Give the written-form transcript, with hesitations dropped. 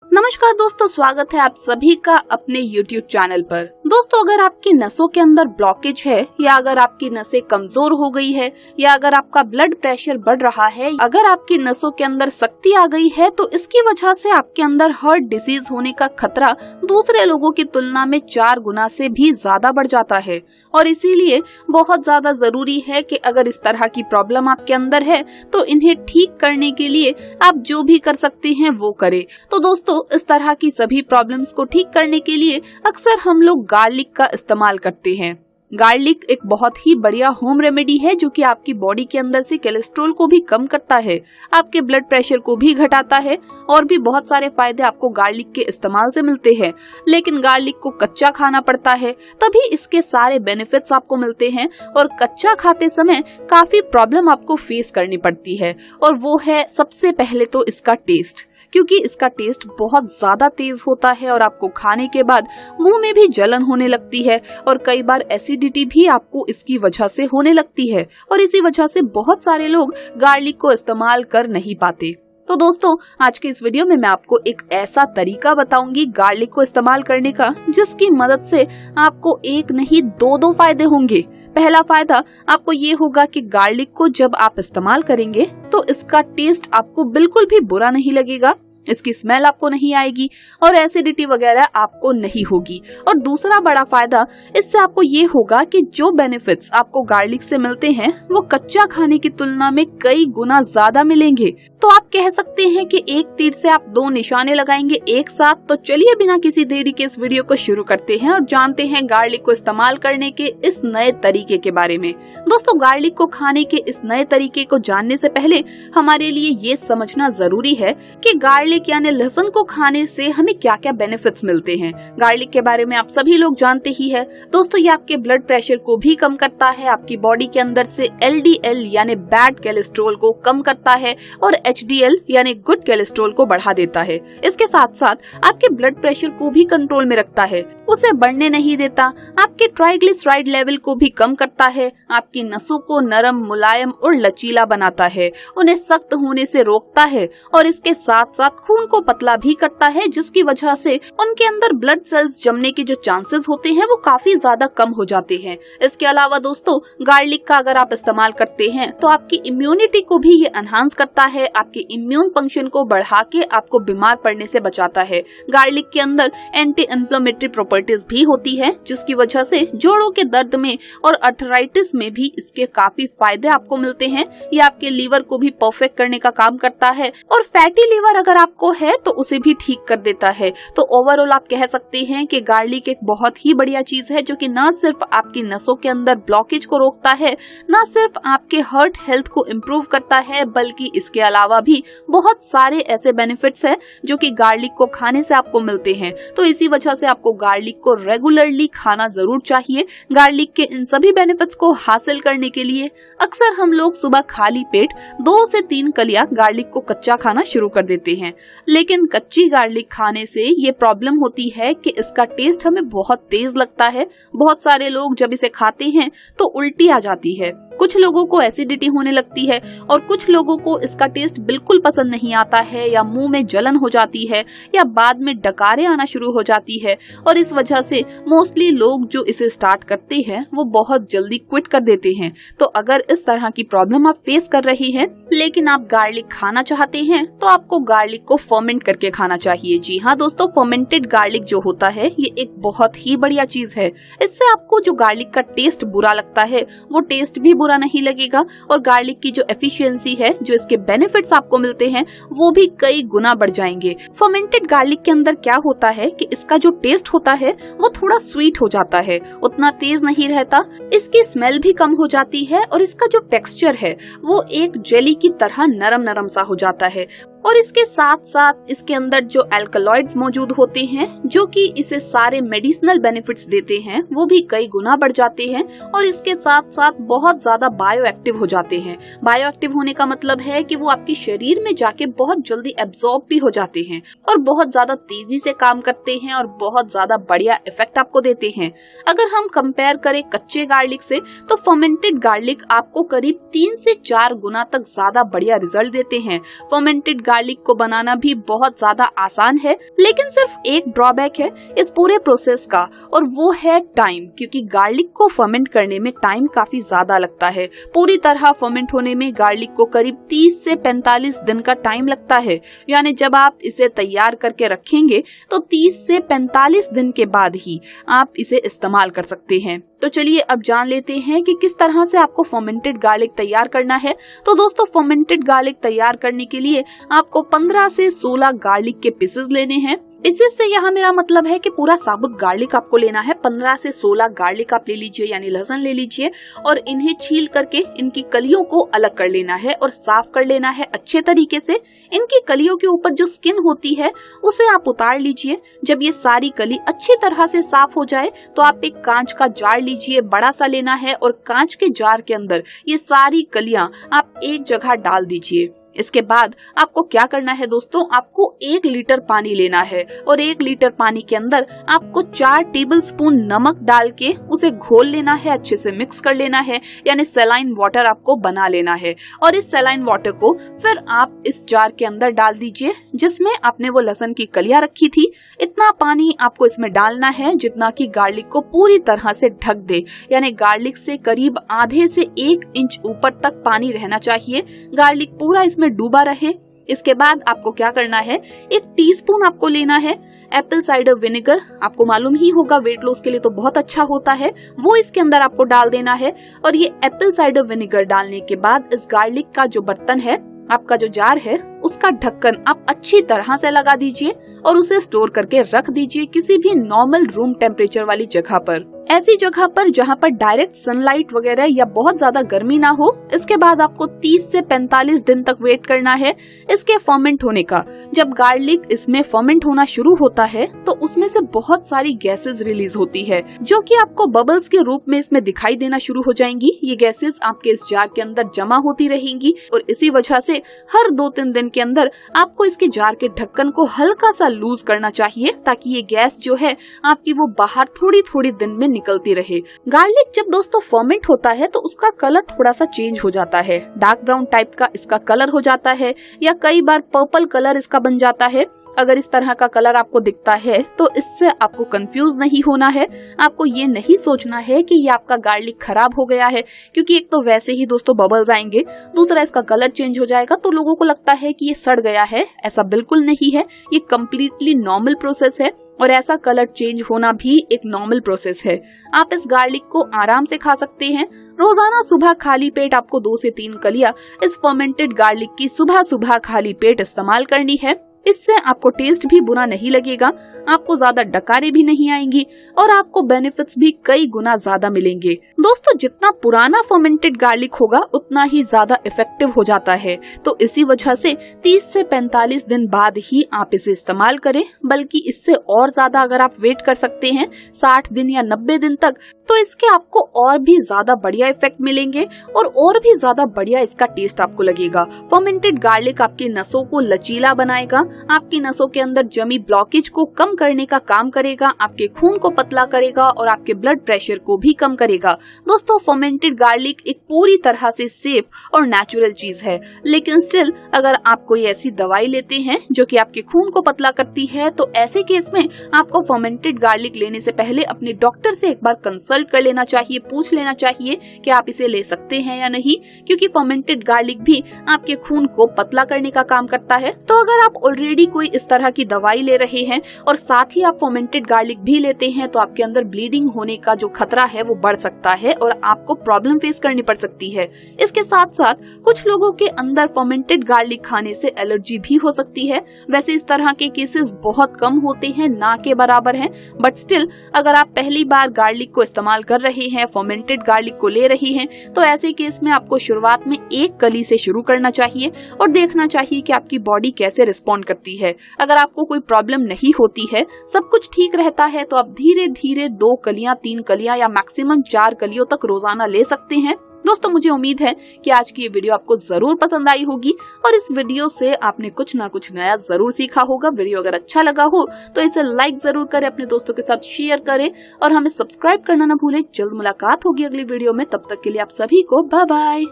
नमस्कार दोस्तों, स्वागत है आप सभी का अपने YouTube चैनल पर। दोस्तों, अगर आपकी नसों के अंदर ब्लॉकेज है या अगर आपकी नसें कमजोर हो गई है या अगर आपका ब्लड प्रेशर बढ़ रहा है, अगर आपकी नसों के अंदर शक्ति आ गई है तो इसकी वजह से आपके अंदर हार्ट डिजीज होने का खतरा दूसरे लोगों की तुलना में 4 गुना से भी ज्यादा बढ़ जाता है। और इसीलिए बहुत ज्यादा जरूरी है कि अगर इस तरह की प्रॉब्लम आपके अंदर है तो इन्हें ठीक करने के लिए आप जो भी कर सकते हैं वो करें। तो दोस्तों, इस तरह की सभी प्रॉब्लम्स को ठीक करने के लिए अक्सर हम लोग गार्लिक का इस्तेमाल करते हैं। गार्लिक एक बहुत ही बढ़िया होम रेमेडी है जो कि आपकी बॉडी के अंदर से कोलेस्ट्रॉल को भी कम करता है, आपके ब्लड प्रेशर को भी घटाता है और भी बहुत सारे फायदे आपको गार्लिक के इस्तेमाल से मिलते हैं। लेकिन गार्लिक को कच्चा खाना पड़ता है तभी इसके सारे बेनिफिट्स आपको मिलते हैं और कच्चा खाते समय काफी प्रॉब्लम आपको फेस करनी पड़ती है। और वो है सबसे पहले तो इसका टेस्ट, क्योंकि इसका टेस्ट बहुत ज्यादा तेज होता है और आपको खाने के बाद मुंह में भी जलन होने लगती है और कई बार एसिडिटी भी आपको इसकी वजह से होने लगती है और इसी वजह से बहुत सारे लोग गार्लिक को इस्तेमाल कर नहीं पाते। तो दोस्तों, आज के इस वीडियो में मैं आपको एक ऐसा तरीका बताऊंगी गार्लिक को इस्तेमाल करने का जिसकी मदद से आपको एक नहीं दो फायदे होंगे। पहला फायदा आपको ये होगा कि गार्लिक को जब आप इस्तेमाल करेंगे तो इसका टेस्ट आपको बिल्कुल भी बुरा नहीं लगेगा, इसकी स्मेल आपको नहीं आएगी और एसिडिटी वगैरह आपको नहीं होगी। और दूसरा बड़ा फायदा इससे आपको ये होगा कि जो बेनिफिट्स आपको गार्लिक से मिलते हैं वो कच्चा खाने की तुलना में कई गुना ज्यादा मिलेंगे। तो आप कह सकते हैं कि एक तीर से आप 2 निशाने लगाएंगे एक साथ। तो चलिए बिना किसी देरी के इस वीडियो को शुरू करते हैं और जानते हैं गार्लिक को इस्तेमाल करने के इस नए तरीके के बारे में। दोस्तों, गार्लिक को खाने के इस नए तरीके को जानने से पहले हमारे लिए ये समझना जरूरी है कि गार्लिक यानी लहसुन को खाने से हमें क्या क्या बेनिफिट्स मिलते हैं। गार्लिक के बारे में आप सभी लोग जानते ही है दोस्तों, ये आपके ब्लड प्रेशर को भी कम करता है, आपकी बॉडी के अंदर से LDL यानी बैड कोलेस्ट्रॉल को कम करता है और HDL यानी गुड कोलेस्ट्रॉल को बढ़ा देता है। इसके साथ साथ आपके ब्लड प्रेशर को भी कंट्रोल में रखता है, उसे बढ़ने नहीं देता, आपके ट्राइग्लिसराइड लेवल को भी कम करता है, आपकी नसों को नरम, मुलायम और लचीला बनाता है, उन्हें सख्त होने से रोकता है और इसके साथ साथ खून को पतला भी करता है, जिसकी वजह से उनके अंदर ब्लड सेल्स जमने के जो चांसेस होते हैं वो काफी ज्यादा कम हो जाते हैं। इसके अलावा दोस्तों, गार्लिक का अगर आप इस्तेमाल करते हैं तो आपकी इम्यूनिटी को भी ये एनहांस करता है, आपके इम्यून फंक्शन को बढ़ा के आपको बीमार पड़ने से बचाता है। गार्लिक के अंदर एंटी इन्फ्लेमेटरी प्रॉपर्टीज भी होती है, जिसकी वजह से जोड़ों के दर्द में और अर्थराइटिस में भी इसके काफी फायदे आपको मिलते हैं। ये आपके लीवर को भी परफेक्ट करने का काम करता है और फैटी लीवर अगर आपको है तो उसे भी ठीक कर देता है। तो ओवरऑल आप कह सकते हैं कि गार्लिक एक बहुत ही बढ़िया चीज है जो कि न सिर्फ आपकी नसों के अंदर ब्लॉकेज को रोकता है, न सिर्फ आपके हार्ट हेल्थ को इम्प्रूव करता है, बल्कि इसके अलावा भी बहुत सारे ऐसे बेनिफिट्स हैं जो कि गार्लिक को खाने से आपको मिलते हैं। तो इसी वजह से आपको गार्लिक को रेगुलरली खाना जरूर चाहिए। गार्लिक के इन सभी बेनिफिट्स को हासिल करने के लिए अक्सर हम लोग सुबह खाली पेट 2 से 3 कलियां गार्लिक को कच्चा खाना शुरू कर देते हैं। लेकिन कच्ची गार्लिक खाने से ये प्रॉब्लम होती है कि इसका टेस्ट हमें बहुत तेज लगता है। बहुत सारे लोग जब इसे खाते हैं तो उल्टी आ जाती है, कुछ लोगों को एसिडिटी होने लगती है और कुछ लोगों को इसका टेस्ट बिल्कुल पसंद नहीं आता है या मुंह में जलन हो जाती है या बाद में डकारें आना शुरू हो जाती है। और इस वजह से मोस्टली लोग जो इसे स्टार्ट करते हैं वो बहुत जल्दी क्विट कर देते हैं। तो अगर इस तरह की प्रॉब्लम आप फेस कर रही हैं लेकिन आप गार्लिक खाना चाहते हैं तो आपको गार्लिक को फर्मेंट करके खाना चाहिए। जी हाँ दोस्तों, फर्मेंटेड गार्लिक जो होता है ये एक बहुत ही बढ़िया चीज है। इससे आपको जो गार्लिक का टेस्ट बुरा लगता है वो टेस्ट भी बुरा नहीं लगेगा और गार्लिक की जो एफिशिएंसी है, जो इसके बेनिफिट्स आपको मिलते हैं वो भी कई गुना बढ़ जाएंगे। फर्मेंटेड गार्लिक के अंदर क्या होता है कि इसका जो टेस्ट होता है वो थोड़ा स्वीट हो जाता है, उतना तेज नहीं रहता, इसकी स्मेल भी कम हो जाती है और इसका जो टेक्सचर है वो एक जेली की तरह नरम नरम सा हो जाता है। और इसके साथ साथ इसके अंदर जो एल्कलॉइड्स मौजूद होते हैं जो कि इसे सारे मेडिसिनल बेनिफिट्स देते हैं वो भी कई गुना बढ़ जाते हैं और इसके साथ साथ बहुत ज्यादा बायो एक्टिव हो जाते हैं। बायो एक्टिव होने का मतलब है कि वो आपके शरीर में जाके बहुत जल्दी एब्जॉर्ब भी हो जाते हैं और बहुत ज्यादा तेजी से काम करते हैं और बहुत ज्यादा बढ़िया इफेक्ट आपको देते हैं। अगर हम कंपेयर करें कच्चे गार्लिक से तो फर्मेंटेड गार्लिक आपको करीब 3 से 4 गुना तक ज्यादा बढ़िया रिजल्ट देते हैं। फर्मेंटेड गार्लिक को बनाना भी बहुत ज्यादा आसान है, लेकिन सिर्फ एक ड्रॉबैक है इस पूरे प्रोसेस का, और वो है टाइम। क्योंकि गार्लिक को फर्मेंट करने में टाइम काफी ज्यादा लगता है। पूरी तरह फर्मेंट होने में गार्लिक को करीब 30 से 45 दिन का टाइम लगता है। यानी जब आप इसे तैयार करके रखेंगे तो 30 से 45 दिन के बाद ही आप इसे इस्तेमाल कर सकते हैं। तो चलिए अब जान लेते हैं कि किस तरह से आपको फर्मेंटेड गार्लिक तैयार करना है। तो दोस्तों, फर्मेंटेड गार्लिक तैयार करने के लिए आपको 15 से 16 गार्लिक के पीसेस लेने हैं। पीसेस से यहाँ मेरा मतलब है कि पूरा साबुत गार्लिक आपको लेना है। 15 से 16 गार्लिक आप ले लीजिए, यानी लहसुन ले लीजिए, और इन्हें छील करके इनकी कलियों को अलग कर लेना है और साफ कर लेना है अच्छे तरीके से। इनकी कलियों के ऊपर जो स्किन होती है उसे आप उतार लीजिए। जब ये सारी कली अच्छी तरह से साफ हो जाए तो आप एक कांच का जार लीजिए, बड़ा सा लेना है, और कांच के जार के अंदर ये सारी कलियां आप एक जगह डाल दीजिए। इसके बाद आपको क्या करना है दोस्तों, आपको 1 लीटर पानी लेना है और 1 लीटर पानी के अंदर आपको 4 टेबलस्पून नमक डाल के उसे घोल लेना है, अच्छे से मिक्स कर लेना है, यानी सलाइन वाटर आपको बना लेना है। और इस सलाइन वाटर को फिर आप इस जार के अंदर डाल दीजिए जिसमें आपने वो लहसुन की कलियां रखी थी। इतना पानी आपको इसमें डालना है जितना कि गार्लिक को पूरी तरह से ढक दे, यानी गार्लिक से करीब आधे से 1 इंच ऊपर तक पानी रहना चाहिए, गार्लिक पूरा में डूबा रहे। इसके बाद आपको क्या करना है, 1 टीस्पून आपको लेना है एप्पल साइडर विनेगर। आपको मालूम ही होगा वेट लॉस के लिए तो बहुत अच्छा होता है, वो इसके अंदर आपको डाल देना है। और ये एप्पल साइडर विनेगर डालने के बाद इस गार्लिक का जो बर्तन है, आपका जो जार है, उसका ढक्कन आप अच्छी तरह से लगा दीजिए और उसे स्टोर करके रख दीजिए किसी भी नॉर्मल रूम टेम्परेचर वाली जगह पर, ऐसी जगह पर जहाँ पर डायरेक्ट सनलाइट वगैरह या बहुत ज्यादा गर्मी ना हो। इसके बाद आपको 30 से 45 दिन तक वेट करना है इसके फर्मेंट होने का। जब गार्लिक इसमें फर्मेंट होना शुरू होता है तो उसमें से बहुत सारी गैसेस रिलीज होती है जो कि आपको बबल्स के रूप में इसमें दिखाई देना शुरू हो जाएंगी। ये गैसेस आपके इस जार के अंदर जमा होती रहेंगी और इसी वजह से हर 2-3 दिन के अंदर आपको इसके जार के ढक्कन को हल्का सा लूज करना चाहिए ताकि ये गैस जो है आपकी वो बाहर थोड़ी थोड़ी दिन में निकलती रहे। गार्लिक जब दोस्तों फर्मेंट होता है तो उसका कलर थोड़ा सा चेंज हो जाता है, डार्क ब्राउन टाइप का इसका कलर हो जाता है या कई बार पर्पल कलर इसका बन जाता है। अगर इस तरह का कलर आपको दिखता है तो इससे आपको कंफ्यूज नहीं होना है। आपको ये नहीं सोचना है कि ये आपका गार्लिक खराब हो गया है, क्योंकि एक तो वैसे ही दोस्तों बबल्स आएंगे, दूसरा इसका कलर चेंज हो जाएगा तो लोगों को लगता है कि ये सड़ गया है। ऐसा बिल्कुल नहीं है, ये कम्प्लीटली नॉर्मल प्रोसेस है और ऐसा कलर चेंज होना भी एक नॉर्मल प्रोसेस है। आप इस गार्लिक को आराम से खा सकते हैं। रोजाना सुबह खाली पेट आपको 2 से 3 कलियां इस फर्मेंटेड गार्लिक की सुबह सुबह खाली पेट इस्तेमाल करनी है। इससे आपको टेस्ट भी बुरा नहीं लगेगा, आपको ज्यादा डकारे भी नहीं आएंगी और आपको बेनिफिट्स भी कई गुना ज्यादा मिलेंगे। दोस्तों, जितना पुराना फर्मेंटेड गार्लिक होगा उतना ही ज्यादा इफेक्टिव हो जाता है, तो इसी वजह से 30 से 45 दिन बाद ही आप इसे इस्तेमाल करें। बल्कि इससे और ज्यादा अगर आप वेट कर सकते हैं 60 दिन या 90 दिन तक, तो इसके आपको और भी ज्यादा बढ़िया इफेक्ट मिलेंगे और भी ज्यादा बढ़िया इसका टेस्ट आपको लगेगा। फर्मेंटेड गार्लिक आपकी नसों को लचीला बनाएगा, आपकी नसों के अंदर जमी ब्लॉकेज को कम करने का काम करेगा, आपके खून को पतला करेगा और आपके ब्लड प्रेशर को भी कम करेगा। दोस्तों, फर्मेंटेड गार्लिक एक पूरी तरह से सेफ और नेचुरल चीज है, लेकिन स्टिल अगर आप कोई ऐसी दवाई लेते हैं जो कि आपके खून को पतला करती है तो ऐसे केस में आपको फर्मेंटेड गार्लिक लेने से पहले अपने डॉक्टर से एक बार कंसल्ट कर लेना चाहिए, पूछ लेना चाहिए कि आप इसे ले सकते हैं या नहीं, क्योंकि फर्मेंटेड गार्लिक भी आपके खून को पतला करने का काम करता है। तो अगर आप ऑलरेडी कोई इस तरह की दवाई ले रहे हैं और साथ ही आप फर्मेंटेड गार्लिक भी लेते हैं तो आपके अंदर ब्लीडिंग होने का जो खतरा है वो बढ़ सकता है और आपको प्रॉब्लम फेस करनी पड़ सकती है। इसके साथ साथ कुछ लोगों के अंदर फर्मेंटेड गार्लिक खाने से एलर्जी भी हो सकती है। वैसे इस तरह के केसेस बहुत कम होते हैं, ना के बराबर हैं, बट स्टिल अगर आप पहली बार गार्लिक को इस्तेमाल कर रहे हैं, फर्मेंटेड गार्लिक को ले रहे हैं, तो ऐसे केस में आपको शुरुआत में 1 कली से शुरू करना चाहिए और देखना चाहिए कि आपकी बॉडी कैसे रिस्पॉन्ड करती है। अगर आपको कोई प्रॉब्लम नहीं होती है, सब कुछ ठीक रहता है, तो आप धीरे धीरे 2 कलियां, 3 कलियां या मैक्सिमम 4 कलियों तक रोजाना ले सकते हैं। दोस्तों, मुझे उम्मीद है कि आज की ये वीडियो आपको जरूर पसंद आई होगी और इस वीडियो से आपने कुछ ना कुछ नया जरूर सीखा होगा। वीडियो अगर अच्छा लगा हो तो इसे लाइक जरूर करें, अपने दोस्तों के साथ शेयर करें और हमें सब्सक्राइब करना ना भूलें। जल्द मुलाकात होगी अगली वीडियो में, तब तक के लिए आप सभी को बाय बाय।